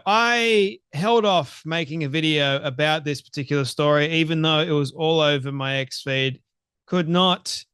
I held off making a video about this particular story, even though it was all over my X feed. Could not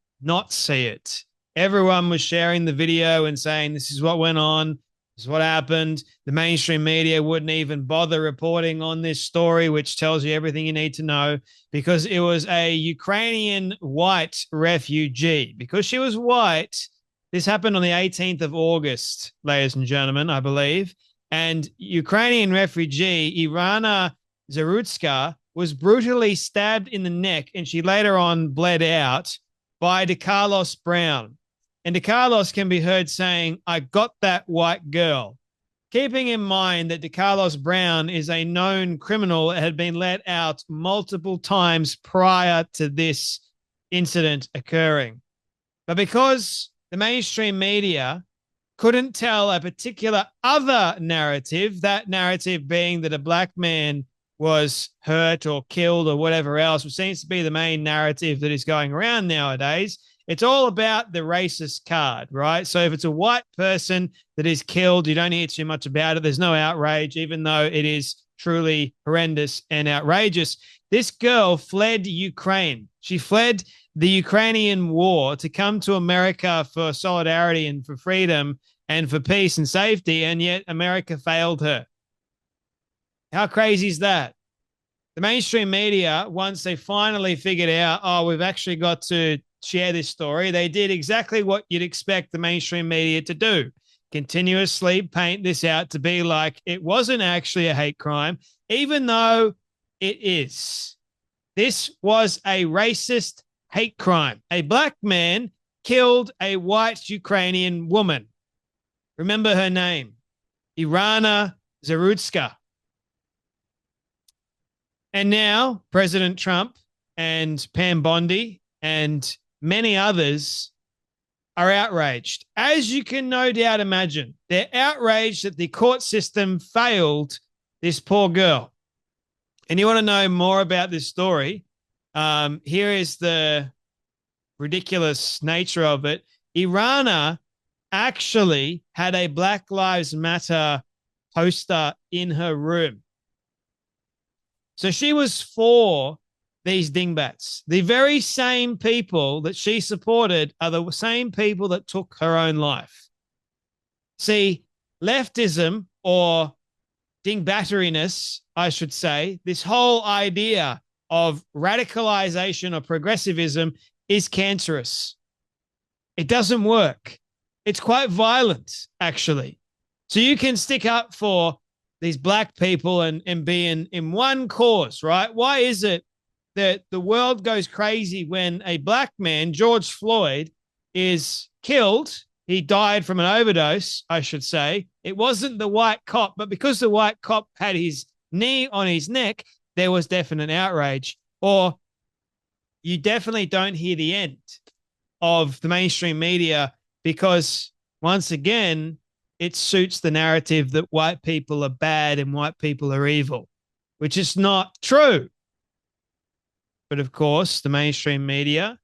see it. Everyone was sharing the video and saying this is what went on, this is what happened. The mainstream media wouldn't even bother reporting on this story, which tells you everything you need to know, because it was a Ukrainian white refugee. Because she was white, this happened on the 18th of August, ladies and gentlemen, I believe. And Ukrainian refugee Irana Zarutska was brutally stabbed in the neck, and she later on bled out by DeCarlos Brown. And DeCarlos can be heard saying, "I got that white girl." Keeping in mind that DeCarlos Brown is a known criminal that had been let out multiple times prior to this incident occurring. But because the mainstream media couldn't tell a particular other narrative, that narrative being that a black man was hurt or killed or whatever else, which seems to be the main narrative that is going around nowadays. It's all about the racist card, right? So if it's a white person that is killed, you don't hear too much about it. There's no outrage, even though it is truly horrendous and outrageous. This girl fled Ukraine. She fled the Ukrainian war to come to America for solidarity and for freedom and for peace and safety, and yet America failed her. How crazy is that? The mainstream media, once they finally figured out, oh, we've actually got to share this story, they did exactly what you'd expect the mainstream media to do. Continuously paint this out to be like it wasn't actually a hate crime, even though it is. This was a racist hate crime. A black man killed a white Ukrainian woman. Remember her name, Irana Zarutska. And now President Trump and Pam Bondi and many others are outraged. As you can no doubt imagine, they're outraged that the court system failed this poor girl. And you want to know more about this story? Here is the ridiculous nature of it. Irana actually had a Black Lives Matter poster in her room. So she was for these dingbats. The very same people that she supported are the same people that took her own life. See, leftism, or dingbatteriness, I should say, this whole idea of radicalization or progressivism is cancerous. It doesn't work. It's quite violent, actually. So you can stick up for these black people and be in one cause, right? Why is it that the world goes crazy when a black man, George Floyd, is killed? He died from an overdose, I should say. It wasn't the white cop, but because the white cop had his knee on his neck, there was definite outrage. Or you definitely don't hear the end of the mainstream media because, once again, it suits the narrative that white people are bad and white people are evil, which is not true. But of course, the mainstream media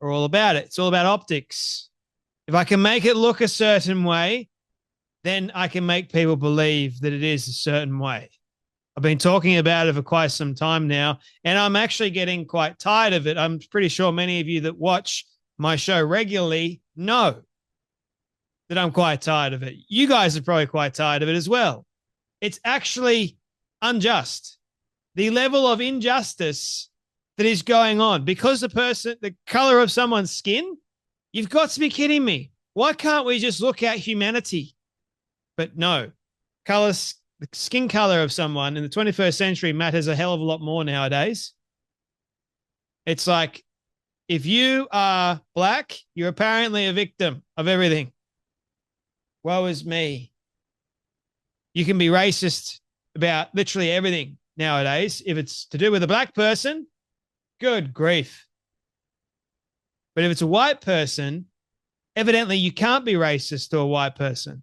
are all about it. It's all about optics. If I can make it look a certain way, then I can make people believe that it is a certain way. I've been talking about it for quite some time now, and I'm actually getting quite tired of it. I'm pretty sure many of you that watch my show regularly know that I'm quite tired of it. You guys are probably quite tired of it as well. It's actually unjust. The level of injustice that is going on because the color of someone's skin, you've got to be kidding me. Why can't we just look at humanity? But no, the skin color of someone in the 21st century matters a hell of a lot more nowadays. It's like, if you are black, you're apparently a victim of everything. Woe is me. You can be racist about literally everything nowadays. If it's to do with a black person, good grief. But if it's a white person, evidently you can't be racist to a white person.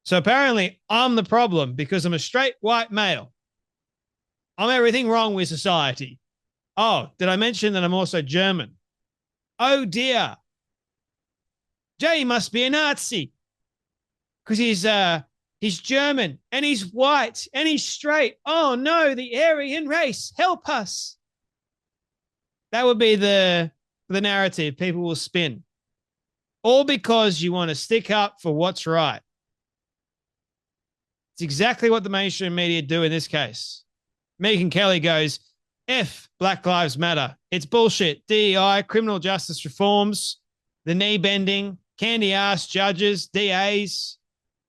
So apparently I'm the problem because I'm a straight white male. I'm everything wrong with society. Oh, did I mention that I'm also German? Oh dear. Jay must be a Nazi because He's German and he's white and he's straight. Oh no, the Aryan race, help us. That would be the narrative people will spin. All because you want to stick up for what's right. It's exactly what the mainstream media do in this case. Megyn Kelly goes, F Black Lives Matter. It's bullshit. DEI, criminal justice reforms, the knee bending, candy ass judges, DAs,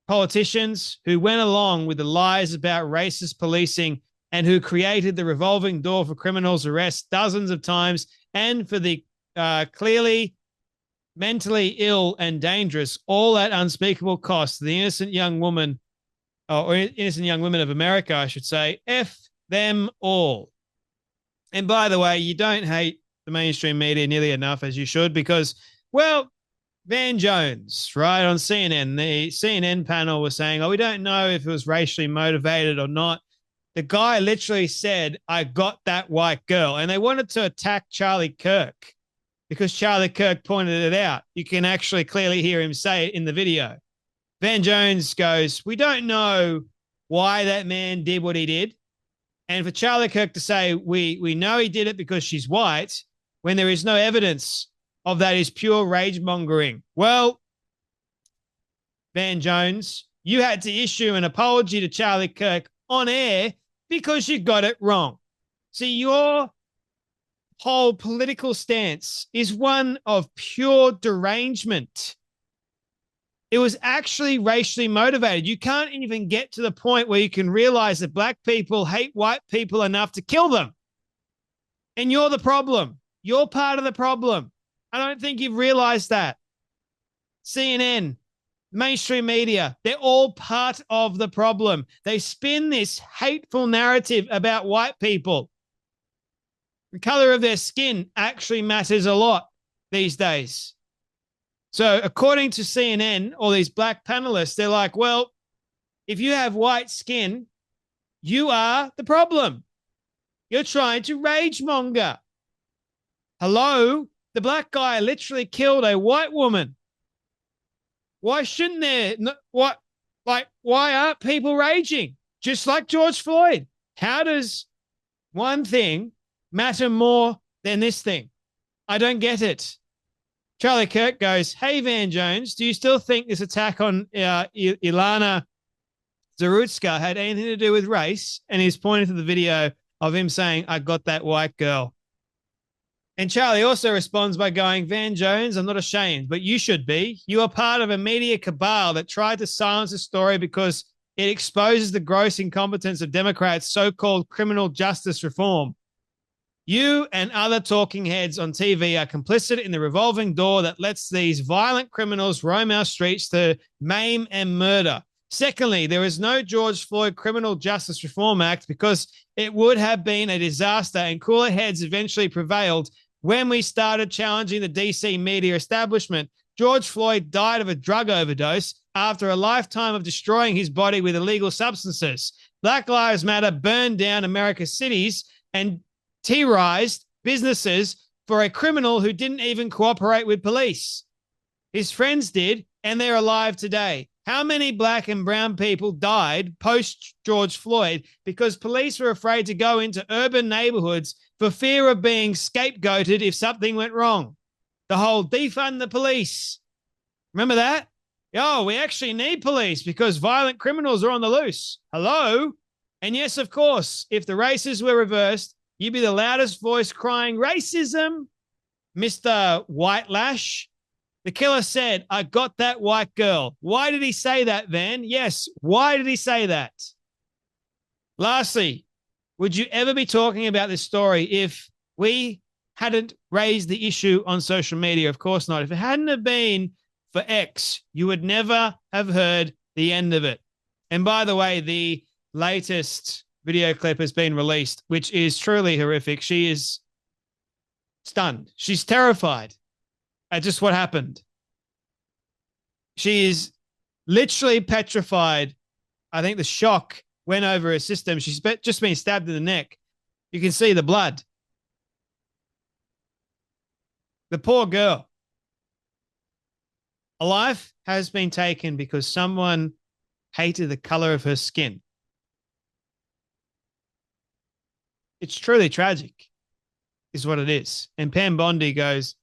politicians who went along with the lies about racist policing and who created the revolving door for criminals' arrests dozens of times, and for the clearly mentally ill and dangerous, all at unspeakable cost to the innocent young woman, or innocent young women of America, I should say. F them all. And by the way, you don't hate the mainstream media nearly enough as you should, because, well, Van Jones, right, on CNN, the CNN panel was saying, oh, we don't know if it was racially motivated or not. The guy literally said, I got that white girl. And they wanted to attack Charlie Kirk because Charlie Kirk pointed it out. You can actually clearly hear him say it in the video. Van Jones goes, we don't know why that man did what he did. And for Charlie Kirk to say, we know he did it because she's white, when there is no evidence of that, is pure rage mongering. Well, Van Jones, you had to issue an apology to Charlie Kirk on air because you got it wrong. See, your whole political stance is one of pure derangement. It was actually racially motivated. You can't even get to the point where you can realize that black people hate white people enough to kill them. And you're the problem. You're part of the problem. I don't think you've realized that. CNN, mainstream media, they're all part of the problem. They spin this hateful narrative about white people. The color of their skin actually matters a lot these days. So according to CNN, all these black panelists, they're like, well, if you have white skin, you are the problem. You're trying to rage monger. Hello? The black guy literally killed a white woman. Why shouldn't there? Why aren't people raging? Just like George Floyd. How does one thing matter more than this thing? I don't get it. Charlie Kirk goes, hey, Van Jones, do you still think this attack on Ilana Zarutska had anything to do with race? And he's pointing to the video of him saying, I got that white girl. And Charlie also responds by going, Van Jones, I'm not ashamed, but you should be. You are part of a media cabal that tried to silence the story because it exposes the gross incompetence of Democrats' so-called criminal justice reform. You and other talking heads on TV are complicit in the revolving door that lets these violent criminals roam our streets to maim and murder. Secondly, there is no George Floyd Criminal Justice Reform Act because it would have been a disaster, and cooler heads eventually prevailed when we started challenging the DC media establishment. George Floyd died of a drug overdose after a lifetime of destroying his body with illegal substances. Black Lives Matter burned down America's cities and terrorized businesses for a criminal who didn't even cooperate with police. His friends did, and they're alive today. How many black and brown people died post George Floyd because police were afraid to go into urban neighborhoods for fear of being scapegoated if something went wrong? The whole defund the police. Remember that? Oh, we actually need police because violent criminals are on the loose. Hello? And yes, of course, if the races were reversed, you'd be the loudest voice crying racism, Mr. White Lash. The killer said, I got that white girl. Why did he say that, Van? Yes, why did he say that? Lastly, would you ever be talking about this story if we hadn't raised the issue on social media? Of course not. If it hadn't have been for X, you would never have heard the end of it. And by the way, the latest video clip has been released, which is truly horrific. She is stunned. She's terrified at just what happened. She is literally petrified. I think the shock went over her system. She's just been stabbed in the neck. You can see the blood. The poor girl. A life has been taken because someone hated the color of her skin. It's truly tragic, is what it is. And Pam Bondi goes,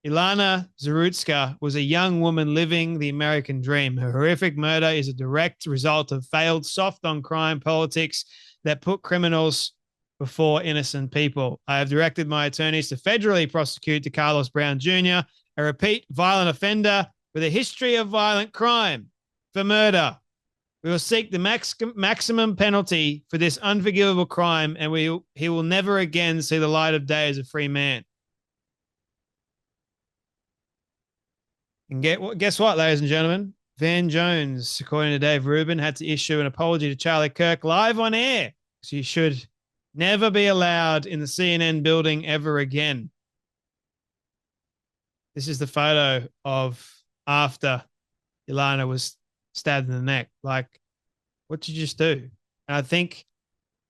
Ilana Zarutska was a young woman living the American dream. Her horrific murder is a direct result of failed soft on crime politics that put criminals before innocent people. I have directed my attorneys to federally prosecute DeCarlos Brown Jr., a repeat violent offender with a history of violent crime, for murder. We will seek the maximum penalty for this unforgivable crime, and he will never again see the light of day as a free man. And guess what, ladies and gentlemen? Van Jones, according to Dave Rubin, had to issue an apology to Charlie Kirk live on air. So you should never be allowed in the CNN building ever again. This is the photo of after Ilana was stabbed in the neck. Like, what did you just do? And I think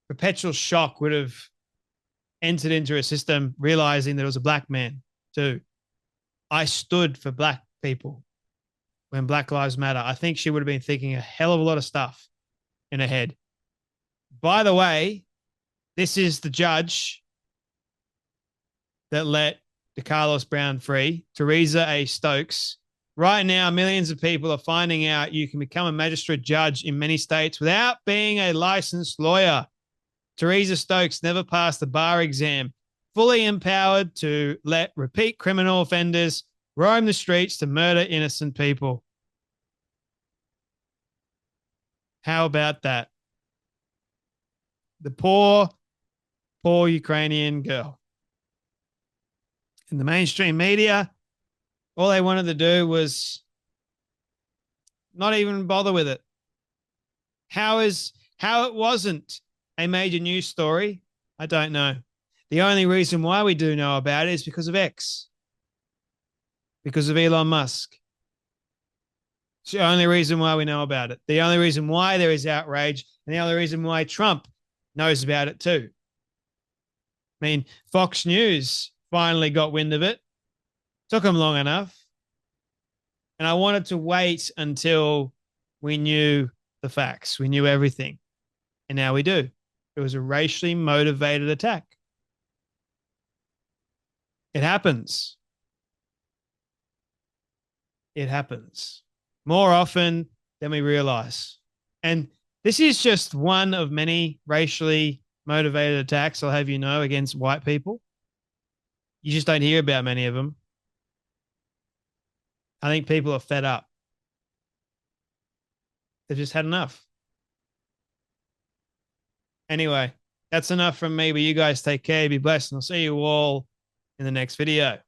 perpetual shock would have entered into her system, realizing that it was a black man too. I stood for black people when Black Lives Matter. I think she would have been thinking a hell of a lot of stuff in her head. By the way, this is the judge that let DeCarlos Brown free, Teresa A. Stokes. Right now, millions of people are finding out you can become a magistrate judge in many states without being a licensed lawyer. Teresa Stokes never passed the bar exam, fully empowered to let repeat criminal offenders roam the streets to murder innocent people. How about that? The poor Ukrainian girl. In the mainstream media, all they wanted to do was not even bother with it. How it wasn't a major news story, I don't know. The only reason why we do know about it is because of X, because of Elon Musk. It's the only reason why we know about it. The only reason why there is outrage, and the only reason why Trump knows about it too. I mean, Fox News finally got wind of it. Took them long enough. And I wanted to wait until we knew the facts. We knew everything. And now we do. It was a racially motivated attack. It happens. It happens more often than we realize. And this is just one of many racially motivated attacks, I'll have you know, against white people. You just don't hear about many of them. I think people are fed up. They've just had enough. Anyway, that's enough from me, but you guys take care, be blessed, and I'll see you all in the next video.